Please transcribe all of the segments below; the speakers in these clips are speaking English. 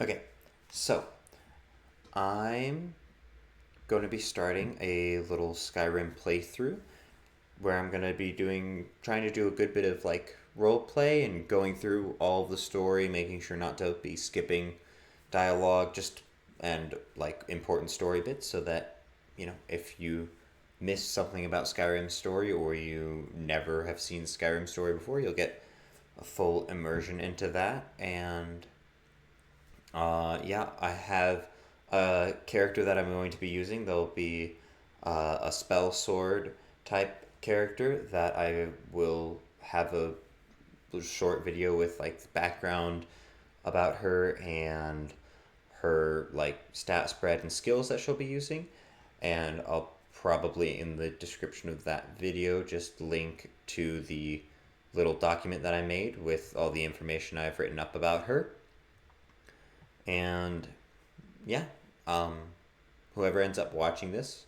Okay, so I'm going to be starting a little Skyrim playthrough where I'm going to be trying to do a good bit of like role play and going through all the story, making sure not to be skipping dialogue, just and like important story bits so that, if you miss something about Skyrim's story or you never have seen Skyrim's story before, you'll get a full immersion into that. And yeah, I have a character that I'm going to be using. There'll be a spell sword type character that I will have a short video with like background about her and her like stat spread and skills that she'll be using. And I'll probably in the description of that video just link to the little document that I made with all the information I've written up about her. And yeah, um, whoever ends up watching this,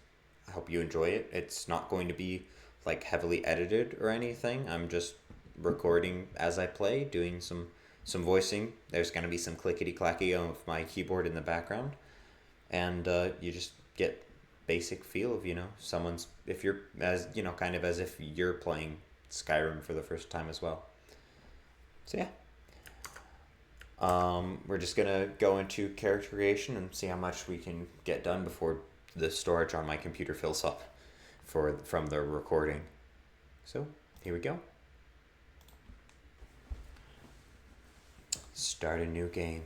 I hope you enjoy it. It's not going to be like heavily edited or anything. I'm just recording as I play, doing some voicing. There's going to be some clickety clacky of my keyboard in the background, and you just get basic feel of someone's if you're as kind of as if you're playing Skyrim for the first time as well. So yeah. We're just gonna go into character creation and see how much we can get done before the storage on my computer fills up from the recording. So here we go. Start a new game.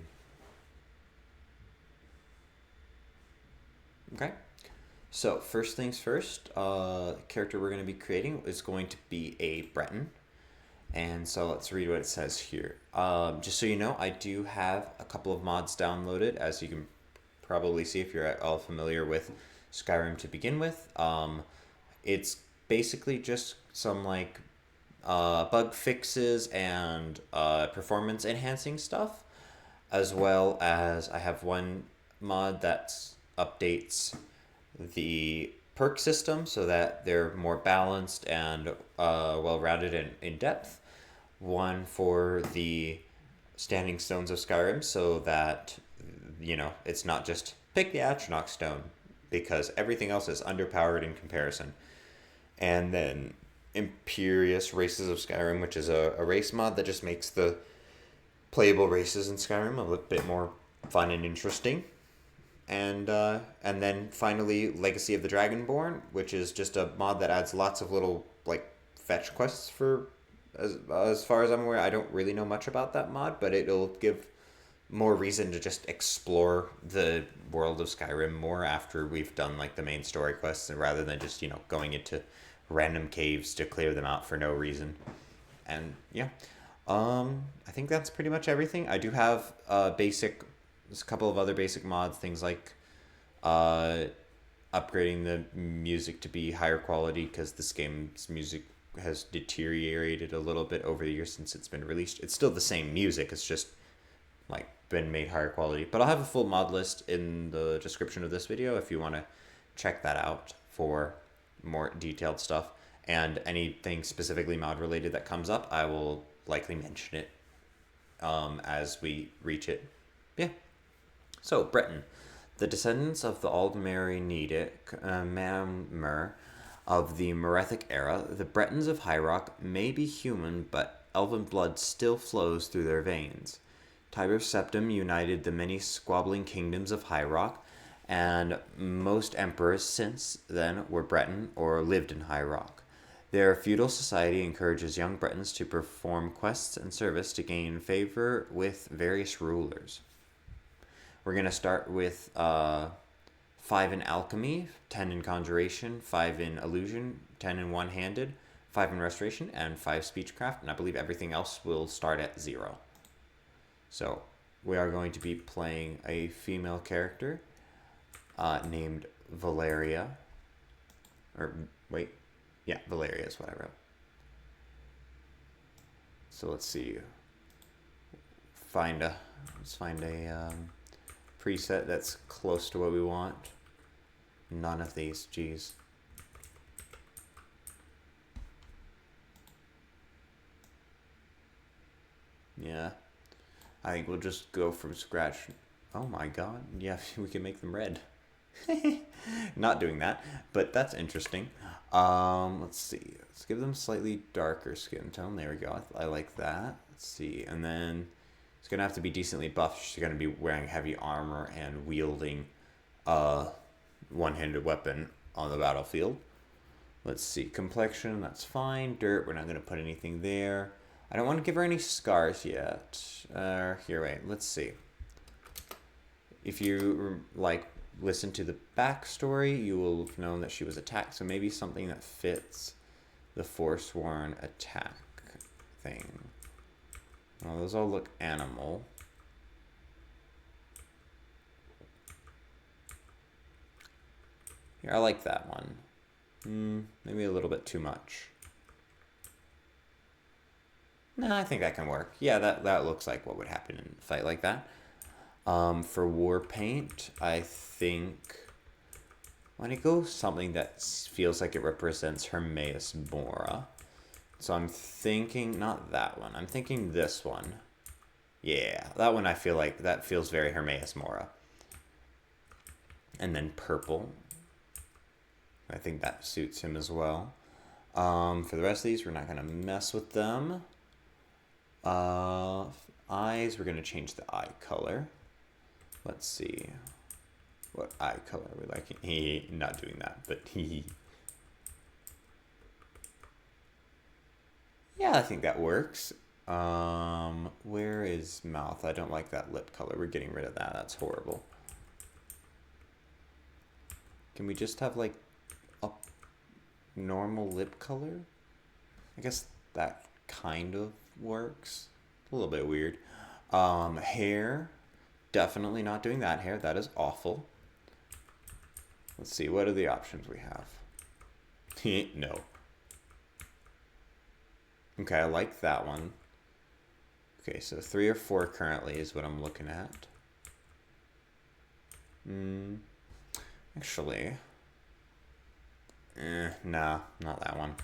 Okay. So first things first, character we're going to be creating is going to be a Breton. And so let's read what it says here. Just so you know, I do have a couple of mods downloaded, as you can probably see if you're at all familiar with Skyrim to begin with. It's basically just some like bug fixes and performance enhancing stuff, as well as I have one mod that updates the perk system so that they're more balanced and well-rounded and in-depth. One for the standing stones of Skyrim so that, it's not just pick the Atronach stone because everything else is underpowered in comparison. And then Imperious Races of Skyrim, which is a race mod that just makes the playable races in Skyrim a little bit more fun and interesting. And then finally Legacy of the Dragonborn, which is just a mod that adds lots of little like fetch quests for as far as I'm aware. I don't really know much about that mod, but it'll give more reason to just explore the world of Skyrim more after we've done like the main story quests, and rather than just going into random caves to clear them out for no reason. And yeah, I think that's pretty much everything. I do have there's a couple of other basic mods, things like upgrading the music to be higher quality because this game's music has deteriorated a little bit over the years since it's been released. It's still the same music, it's just like been made higher quality. But I'll have a full mod list in the description of this video if you want to check that out for more detailed stuff. And anything specifically mod related that comes up, I will likely mention it as we reach it. Yeah. So, Breton. The descendants of the Aldmeri Mammer of the Merethic era, the Bretons of High Rock may be human, but elven blood still flows through their veins. Tiber Septim united the many squabbling kingdoms of High Rock, and most emperors since then were Breton or lived in High Rock. Their feudal society encourages young Bretons to perform quests and service to gain favor with various rulers. We're going to start with 5 in Alchemy, 10 in Conjuration, 5 in Illusion, 10 in One-Handed, 5 in Restoration, and 5 Speechcraft, and I believe everything else will start at 0. So we are going to be playing a female character named Valeria. Valeria is what I wrote. So let's see. Let's find a preset that's close to what we want. None of these, geez. Yeah, I think we'll just go from scratch Oh my god. Yeah, we can make them red. Not doing that, but that's interesting. Let's see. Let's give them slightly darker skin tone. There we go. I like that. Let's see. And then it's going to have to be decently buffed. She's going to be wearing heavy armor and wielding a one-handed weapon on the battlefield. Let's see. Complexion, that's fine. Dirt, we're not going to put anything there. I don't want to give her any scars yet. Here, wait. Let's see. If you, like, listen to the backstory, you will have known that she was attacked. So maybe something that fits the Forsworn attack thing. Well, those all look animal. Here, I like that one. Maybe a little bit too much. No, I think that can work. Yeah, that looks like what would happen in a fight like that. For war paint, I think I want to go something that feels like it represents Hermaeus Mora. So I'm thinking, not that one, I'm thinking this one. Yeah, that one I feel like, that feels very Hermaeus Mora. And then purple. I think that suits him as well. For the rest of these, we're not going to mess with them. Eyes, we're going to change the eye color. Let's see. What eye color are we liking? Not doing that, but yeah, I think that works. Where is mouth? I don't like that lip color. We're getting rid of that. That's horrible. Can we just have like a normal lip color? I guess that kind of works. A little bit weird. Hair. Definitely not doing that hair. That is awful. Let's see. What are the options we have? No. Okay, I like that one. Okay, so 3 or 4 currently is what I'm looking at. Actually, nah, not that one.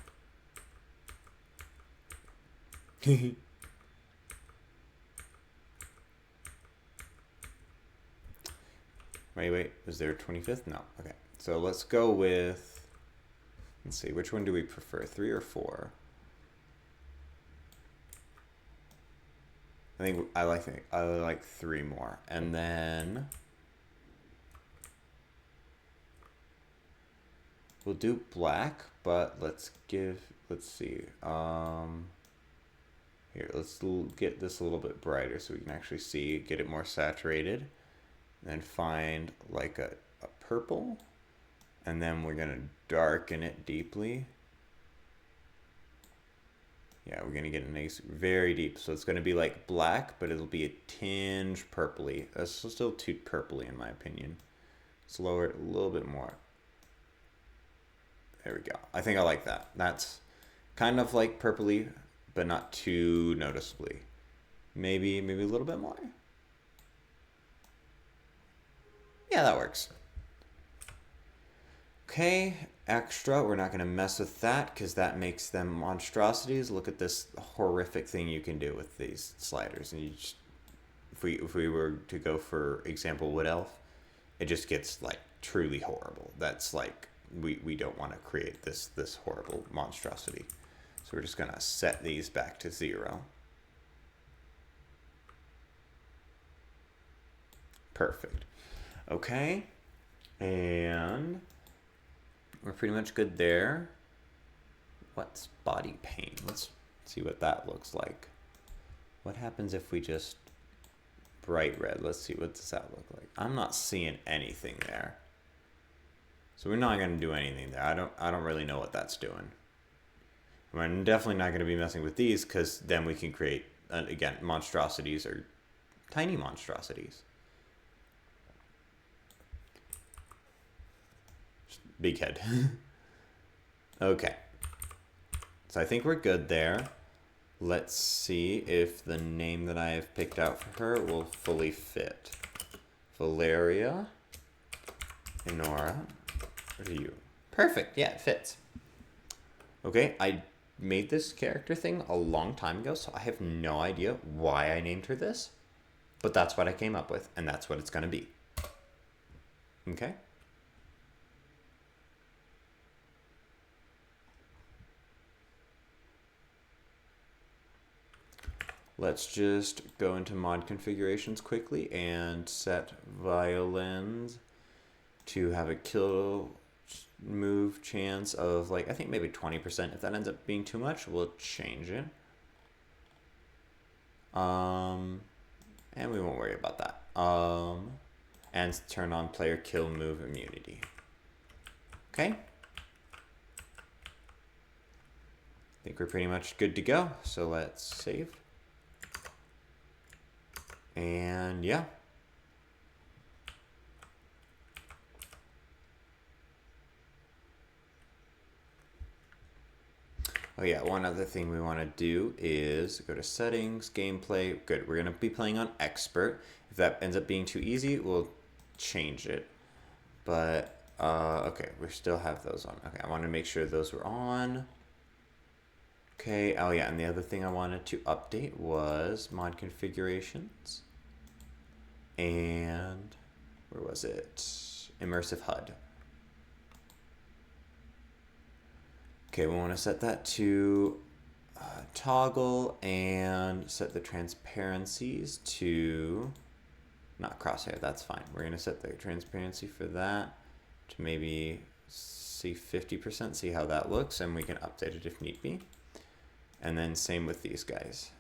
Wait, was there a 25th? No, okay. So let's go with, let's see, which one do we prefer, 3 or 4? I think I like 3 more. And then we'll do black, but let's see. Here, let's get this a little bit brighter so we can actually see, get it more saturated. Then find like a purple, and then we're gonna darken it deeply. Yeah, we're gonna get a nice, very deep. So it's gonna be like black, but it'll be a tinge purpley. That's still too purpley in my opinion. Let's lower it a little bit more. There we go. I think I like that. That's kind of like purpley, but not too noticeably. Maybe a little bit more. Yeah, that works. Okay, extra. We're not going to mess with that because that makes them monstrosities. Look at this horrific thing you can do with these sliders. And you just, if we were to go for example Wood Elf, it just gets like truly horrible. That's like we don't want to create this horrible monstrosity. So we're just going to set these back to 0. Perfect. Okay, and we're pretty much good there. What's body paint? Let's see what that looks like. What happens if we just bright red? Let's see, what does that look like? I'm not seeing anything there. So we're not going to do anything there. I don't really know what that's doing. We're definitely not going to be messing with these because then we can create, again, monstrosities or tiny monstrosities. Big head. Okay. So I think we're good there. Let's see if the name that I have picked out for her will fully fit. Valeria, Enora, Ryu. Perfect. Yeah, it fits. Okay, I made this character thing a long time ago, so I have no idea why I named her this. But that's what I came up with, and that's what it's going to be. Okay? Let's just go into mod configurations quickly and set violins to have a kill move chance of, like, I think maybe 20%. If that ends up being too much, we'll change it. And we won't worry about that. And turn on player kill move immunity. Okay. I think we're pretty much good to go. So let's save. And yeah. Oh yeah, one other thing we want to do is go to settings, gameplay. Good, we're going to be playing on expert. If that ends up being too easy, we'll change it. But, okay, we still have those on. Okay, I want to make sure those were on. Okay, oh yeah, and the other thing I wanted to update was mod configurations. And, where was it? Immersive HUD. Okay, we want to set that to toggle and set the transparencies to, not crosshair, that's fine. We're going to set the transparency for that to maybe see 50%, see how that looks, and we can update it if need be. And then same with these guys.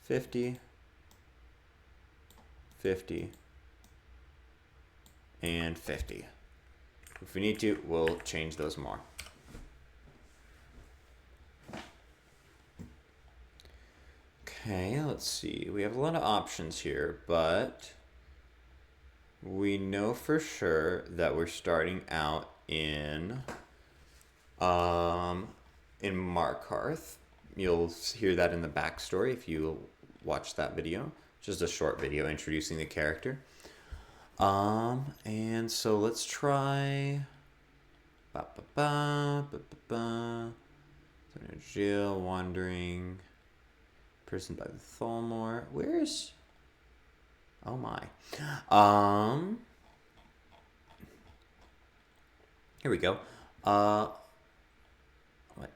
50, 50, and 50. If we need to, we'll change those more. Okay, let's see. We have a lot of options here, but we know for sure that we're starting out in Markarth. You'll hear that in the backstory if you watch that video. Just a short video introducing the character. And so let's try jail, wandering, prison by the Thalmor. Where's, oh my, here we go.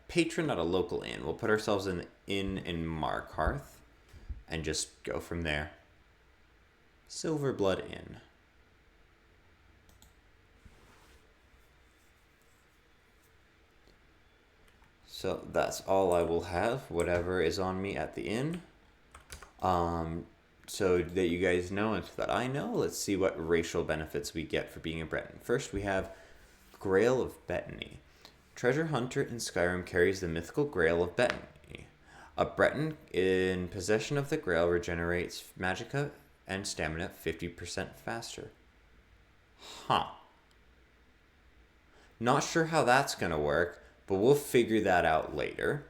Patron at a local inn. We'll put ourselves in the inn in Markarth and just go from there. Silverblood Inn. So that's all I will have, whatever is on me at the inn. So that you guys know and so that I know, let's see what racial benefits we get for being a Breton. First, we have Grail of Bettany. Treasure hunter in Skyrim carries the mythical Grail of Bettany. A Breton in possession of the Grail regenerates magicka and stamina 50% faster. Huh. Not sure how that's going to work, but we'll figure that out later.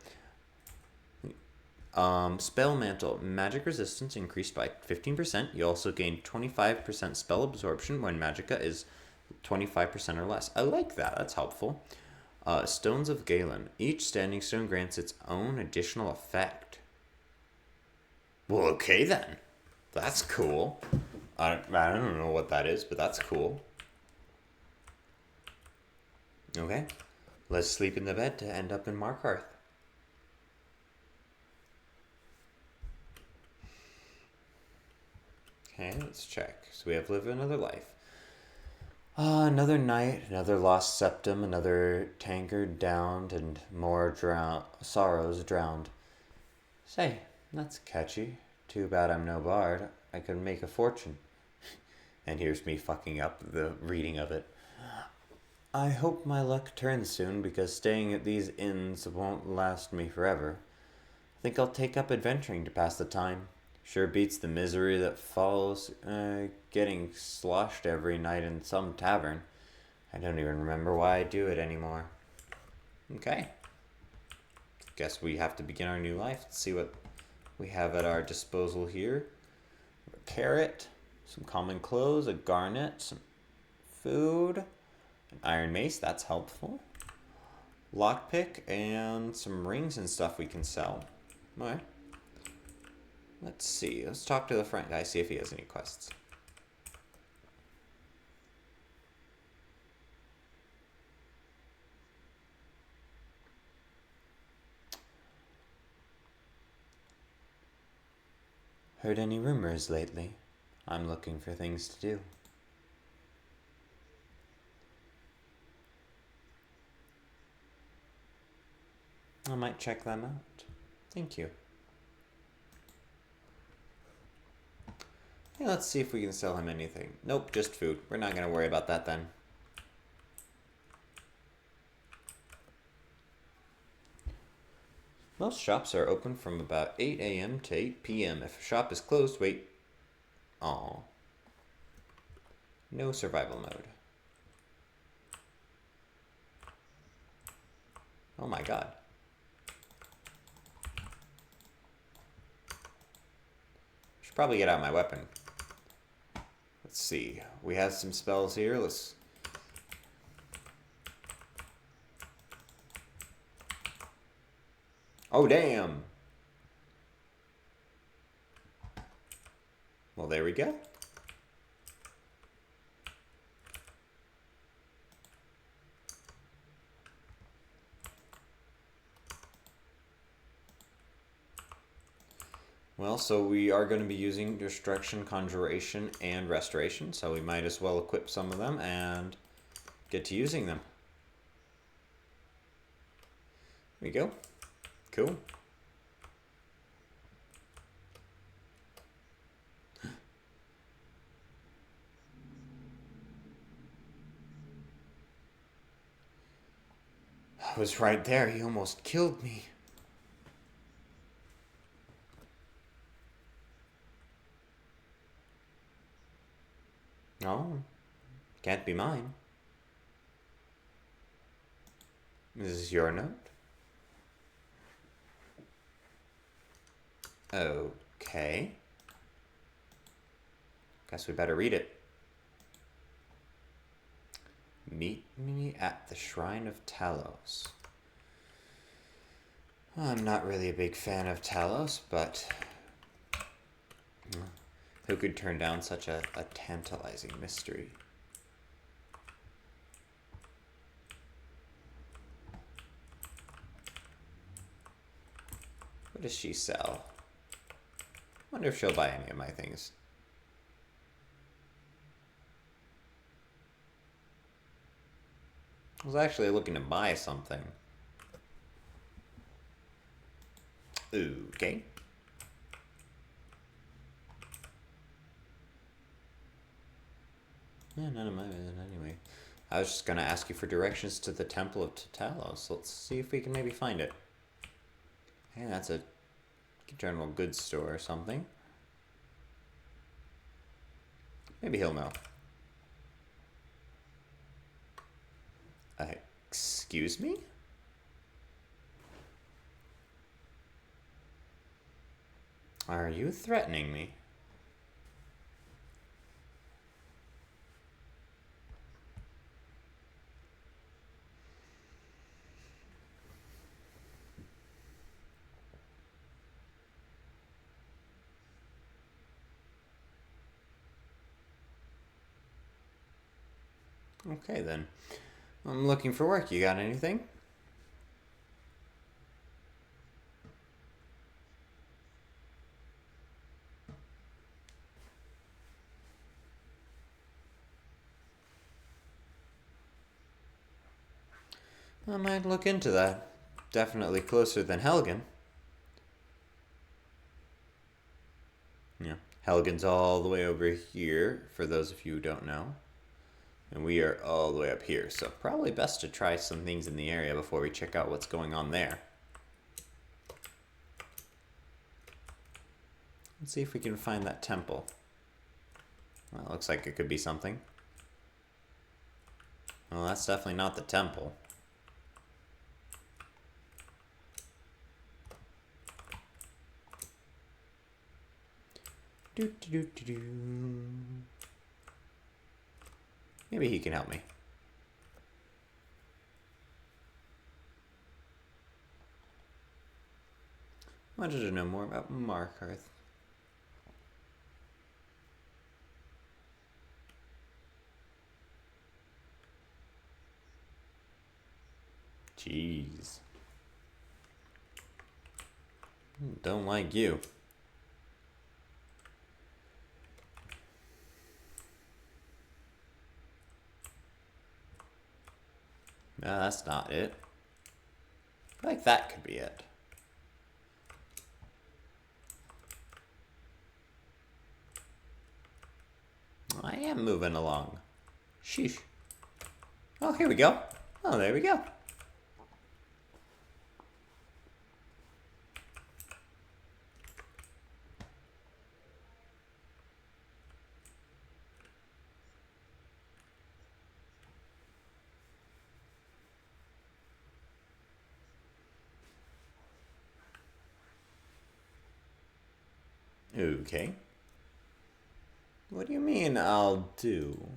Spell Mantle. Magic resistance increased by 15%. You also gain 25% spell absorption when magicka is 25% or less. I like that. That's helpful. Stones of Galen. Each standing stone grants its own additional effect. Well, okay then. That's cool. I don't know what that is, but that's cool. Okay. Let's sleep in the bed to end up in Markarth. Okay, let's check. So we have live another life. Another night, another lost septum, another tankard downed, and more sorrows drowned. Say, that's catchy. Too bad I'm no bard. I could make a fortune. And here's me fucking up the reading of it. I hope my luck turns soon, because staying at these inns won't last me forever. I think I'll take up adventuring to pass the time. Sure beats the misery that follows getting sloshed every night in some tavern. I don't even remember why I do it anymore. Okay. Guess we have to begin our new life. Let's see what we have at our disposal here. A carrot, some common clothes, a garnet, some food, an iron mace, that's helpful. Lockpick, and some rings and stuff we can sell. Alright. Let's see. Let's talk to the front guy, see if he has any quests. Heard any rumors lately? I'm looking for things to do. I might check them out. Thank you. Hey, let's see if we can sell him anything. Nope, just food. We're not going to worry about that then. Most shops are open from about 8 a.m. to 8 p.m. If a shop is closed, wait. Aw. No survival mode. Oh my god. Should probably get out my weapon. Let's see. We have some spells here. Let's... Oh, damn. Well, there we go. Well, so we are going to be using Destruction, Conjuration, and Restoration, so we might as well equip some of them and get to using them. There we go. Cool. I was right there. He almost killed me. No, can't be mine. This is your note? Okay. Guess we better read it. Meet me at the Shrine of Talos. Well, I'm not really a big fan of Talos, but who could turn down such a tantalizing mystery? What does she sell? Wonder if she'll buy any of my things. I was actually looking to buy something. Okay. Yeah, none of my business anyway. I was just gonna ask you for directions to the Temple of Talos. Let's see if we can maybe find it. Hey, that's a general goods store or something. Maybe he'll know. Excuse me? Are you threatening me? Okay then. I'm looking for work. You got anything? I might look into that. Definitely closer than Helgen. Yeah, Helgen's all the way over here, for those of you who don't know. And we are all the way up here, so probably best to try some things in the area before we check out what's going on there. Let's see if we can find that temple. Well, it looks like it could be something. Well, that's definitely not the temple. Maybe he can help me. I wanted to know more about Markarth. Jeez. Don't like you. No, that's not it. I feel like that could be it. I am moving along. Sheesh. Oh, here we go. Oh, there we go. Okay. What do you mean I'll do?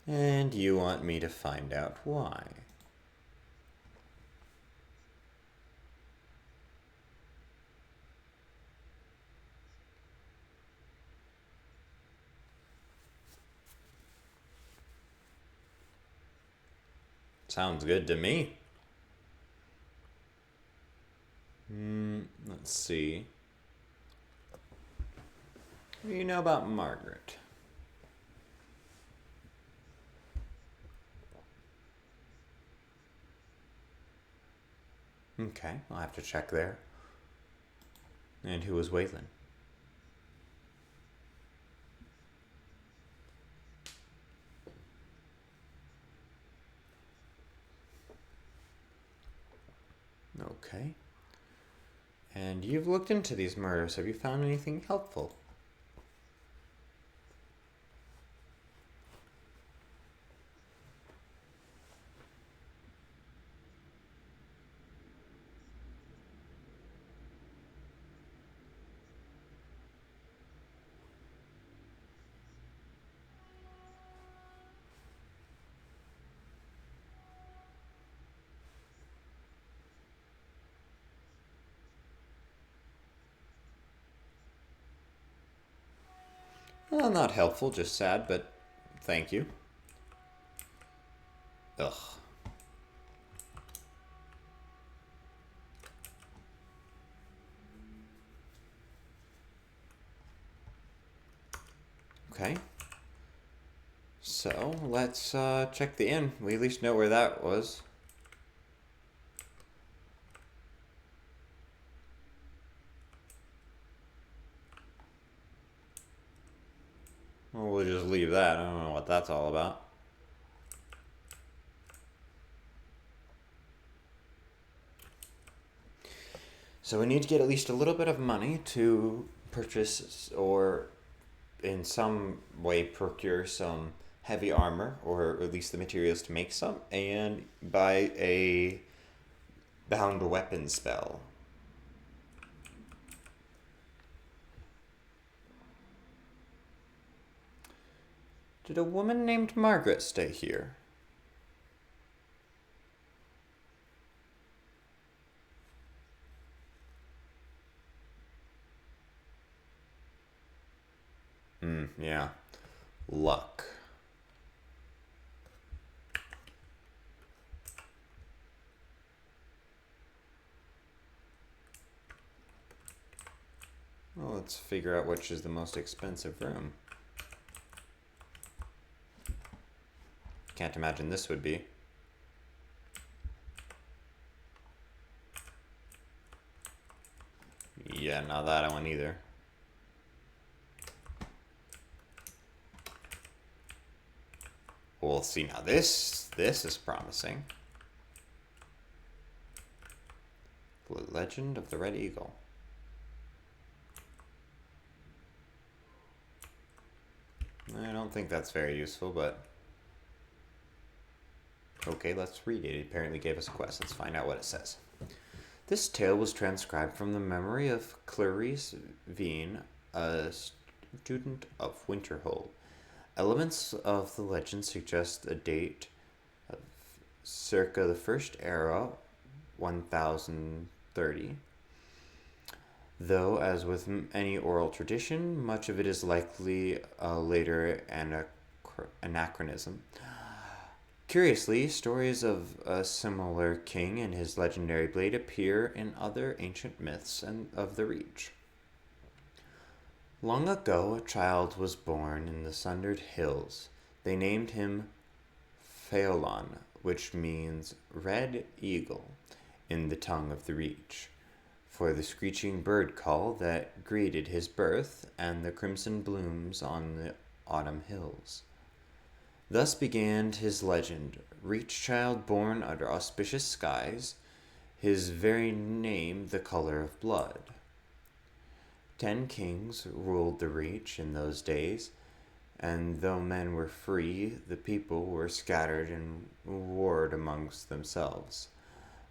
And you want me to find out why? Sounds good to me. Let's see. What do you know about Margaret? Okay, I'll have to check there. And who was Waylon? Okay. And you've looked into these murders. Have you found anything helpful? Well, not helpful, just sad, but thank you. Ugh. Okay. So, let's check the inn. We at least know where that was. Well, we'll just leave that. I don't know what that's all about. So we need to get at least a little bit of money to purchase or in some way procure some heavy armor, or at least the materials to make some, and buy a bound weapon spell. Did a woman named Margaret stay here? Yeah. Luck. Well, let's figure out which is the most expensive room. Can't imagine this would be. Yeah, not that one either. We'll see now. This is promising. The Legend of the Red Eagle. I don't think that's very useful, but okay, let's read it. It apparently gave us a quest. Let's find out what it says. This tale was transcribed from the memory of Clarice Veen, a student of Winterhold. Elements of the legend suggest a date of circa the first era, 1000 30. Though, as with any oral tradition, much of it is likely a later anachronism. Curiously, stories of a similar king and his legendary blade appear in other ancient myths and of the Reach. Long ago, a child was born in the Sundered Hills. They named him Phaolon, which means red eagle in the tongue of the Reach, for the screeching bird call that greeted his birth and the crimson blooms on the autumn hills. Thus began his legend, Reach child born under auspicious skies, his very name the color of blood. 10 kings ruled the Reach in those days, and though men were free, the people were scattered and warred amongst themselves.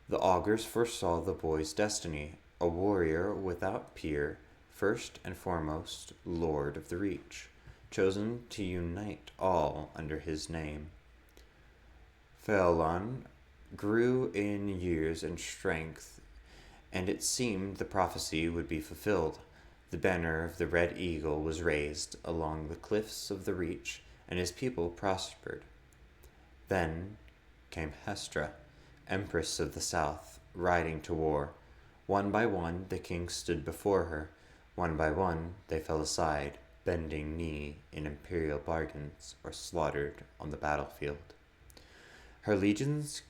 The augurs foresaw the boy's destiny, a warrior without peer, first and foremost lord of the Reach, chosen to unite all under his name. Phaolon grew in years and strength, and it seemed the prophecy would be fulfilled. The banner of the Red Eagle was raised along the cliffs of the Reach, and his people prospered. Then came Hestra, Empress of the South, riding to war. One by one the kings stood before her. One by one they fell aside, bending knee in imperial bargains, or slaughtered on the battlefield. Her legions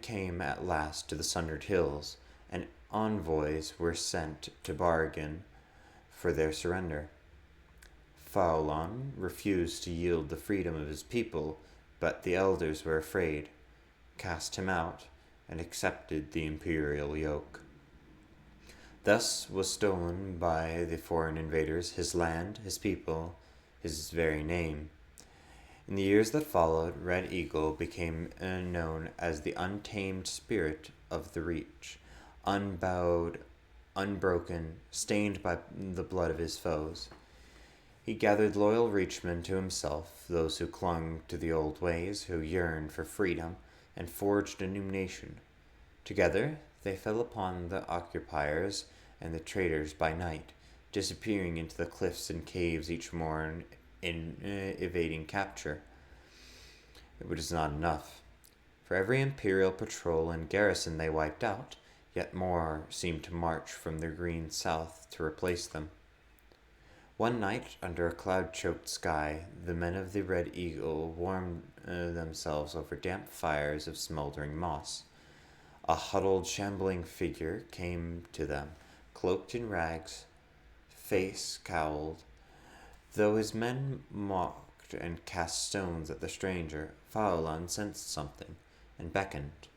came at last to the Sundered Hills, and envoys were sent to bargain for their surrender. Phaolon refused to yield the freedom of his people, but the elders were afraid, cast him out, and accepted the imperial yoke. Thus was stolen by the foreign invaders his land, his people, his very name. In the years that followed, Red Eagle became known as the untamed spirit of the Reach, unbowed, unbroken, stained by the blood of his foes. He gathered loyal Reachmen to himself, those who clung to the old ways, who yearned for freedom, and forged a new nation. Together they fell upon the occupiers and the traitors by night, disappearing into the cliffs and caves each morn in evading capture. It was not enough. For every imperial patrol and garrison they wiped out, yet more seemed to march from the green south to replace them. One night, under a cloud-choked sky, the men of the Red Eagle warmed themselves over damp fires of smoldering moss. A huddled, shambling figure came to them, cloaked in rags, face cowled. Though his men mocked and cast stones at the stranger, Phaolon sensed something and beckoned.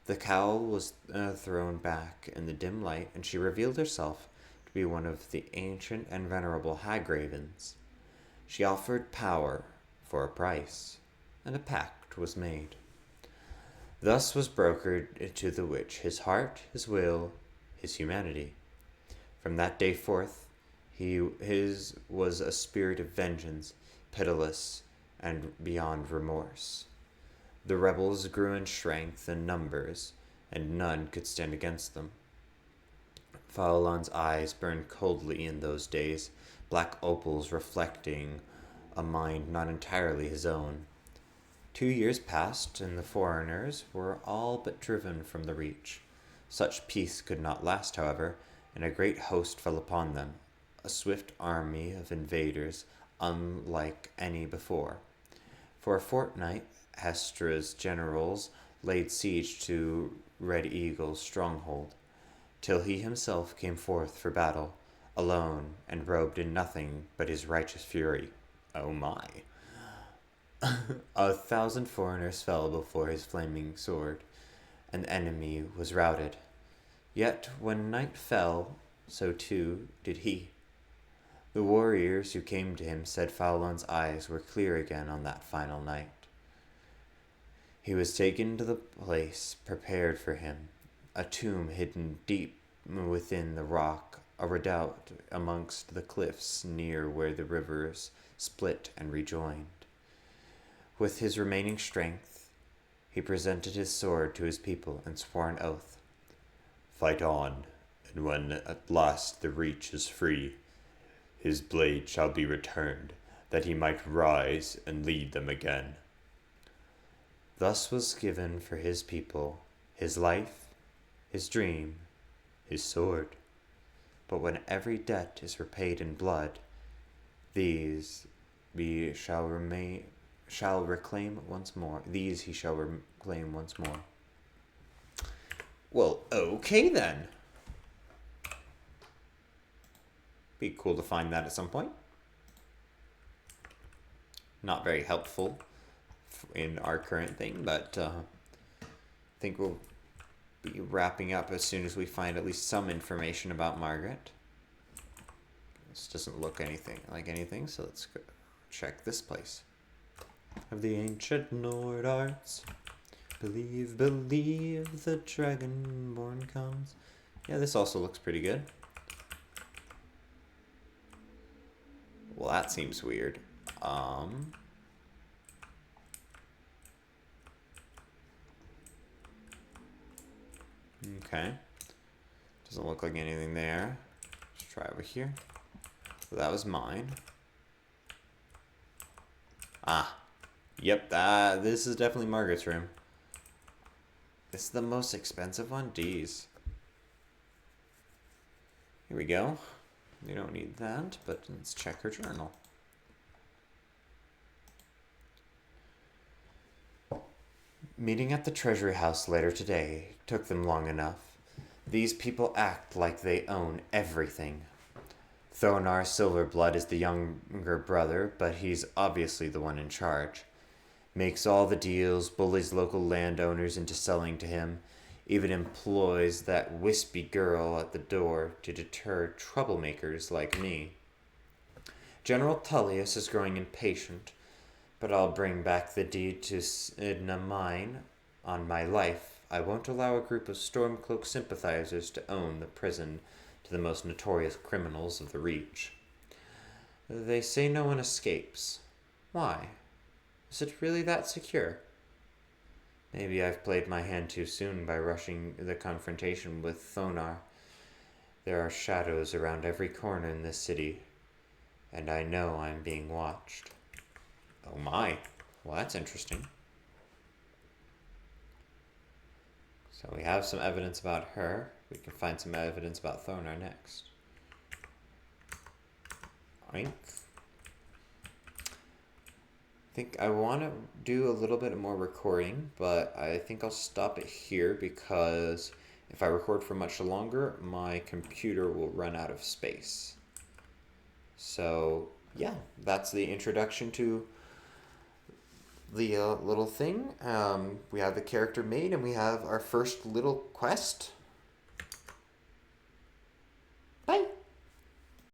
The cowl was thrown back in the dim light, and she revealed herself to be one of the ancient and venerable hag-ravens. She offered power for a price, and a pact was made. Thus was brokered to the witch his heart, his will, his humanity. From that day forth, his was a spirit of vengeance, pitiless and beyond remorse. The rebels grew in strength and numbers, and none could stand against them. Phaolon's eyes burned coldly in those days, black opals reflecting a mind not entirely his own. 2 years passed, and the foreigners were all but driven from the Reach. Such peace could not last, however, and a great host fell upon them, a swift army of invaders unlike any before. For a fortnight, Hestra's generals laid siege to Red Eagle's stronghold, till he himself came forth for battle, alone and robed in nothing but his righteous fury. Oh my! 1,000 foreigners fell before his flaming sword, and the enemy was routed. Yet when night fell, so too did he. The warriors who came to him said Phaolon's eyes were clear again on that final night. He was taken to the place prepared for him, a tomb hidden deep within the rock, a redoubt amongst the cliffs near where the rivers split and rejoined. With his remaining strength, he presented his sword to his people and swore an oath. fight on, and when at last the reach is free, his blade shall be returned, that he might rise and lead them again. Thus was given for his people his life, his dream, his sword. But when every debt is repaid in blood, these we shall reclaim once more. These he shall reclaim once more. Well, okay then. Be cool to find that at some point. Not very helpful in our current thing, but I think we'll be wrapping up as soon as we find at least some information about Margaret. This doesn't look like anything, so let's go check this place. Of the ancient Nord arts, believe, the Dragonborn comes. Yeah, this also looks pretty good. Well, that seems weird. Okay. Doesn't look like anything there. Let's try over here. So that was mine. Ah. Yep, this is definitely Margaret's room. This is the most expensive one? Jeez. Here we go. We don't need that, but let's check her journal. Meeting at the Treasury House later today took them long enough. These people act like they own everything. Thonar Silverblood is the younger brother, but he's obviously the one in charge. Makes all the deals, bullies local landowners into selling to him, even employs that wispy girl at the door to deter troublemakers like me. General Tullius is growing impatient, but I'll bring back the deed to Sidna mine. On my life, I won't allow a group of Stormcloak sympathizers to own the prison to the most notorious criminals of the Reach. They say no one escapes. Why? Is it really that secure? Maybe I've played my hand too soon by rushing the confrontation with Thonar. There are shadows around every corner in this city, and I know I'm being watched. Oh my. Well, that's interesting. So we have some evidence about her. We can find some evidence about Thonar next. Oink. I think I want to do a little bit more recording, but I think I'll stop it here because if I record for much longer, my computer will run out of space. So yeah, that's the introduction to the little thing. We have the character made, and we have our first little quest.